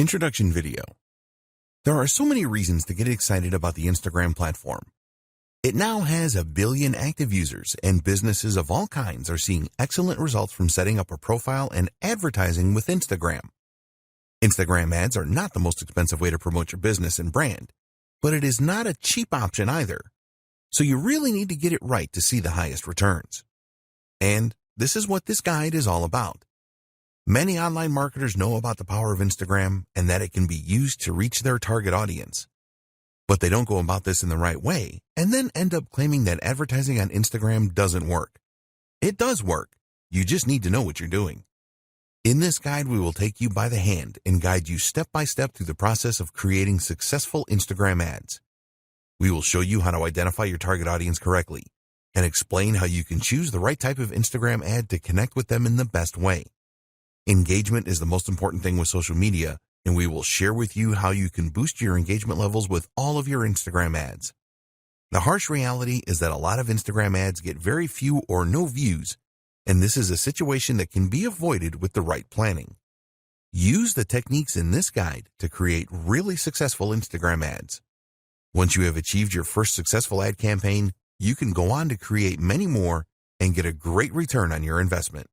Introduction video. There are so many reasons to get excited about the Instagram platform. It now has 1 billion active users, and businesses of all kinds are seeing excellent results from setting up a profile and advertising with Instagram. Instagram ads are not the most expensive way to promote your business and brand, but it is not a cheap option either. So you really need to get it right to see the highest returns. And this is what this guide is all about. Many online marketers know about the power of Instagram and that it can be used to reach their target audience. But they don't go about this in the right way and then end up claiming that advertising on Instagram doesn't work. It does work. You just need to know what you're doing. In this guide, we will take you by the hand and guide you step by step through the process of creating successful Instagram ads. We will show you how to identify your target audience correctly and explain how you can choose the right type of Instagram ad to connect with them in the best way. Engagement is the most important thing with social media, and we will share with you how you can boost your engagement levels with all of your Instagram ads. The harsh reality is that a lot of Instagram ads get very few or no views, and this is a situation that can be avoided with the right planning. Use the techniques in this guide to create really successful Instagram ads. Once you have achieved your first successful ad campaign, you can go on to create many more and get a great return on your investment.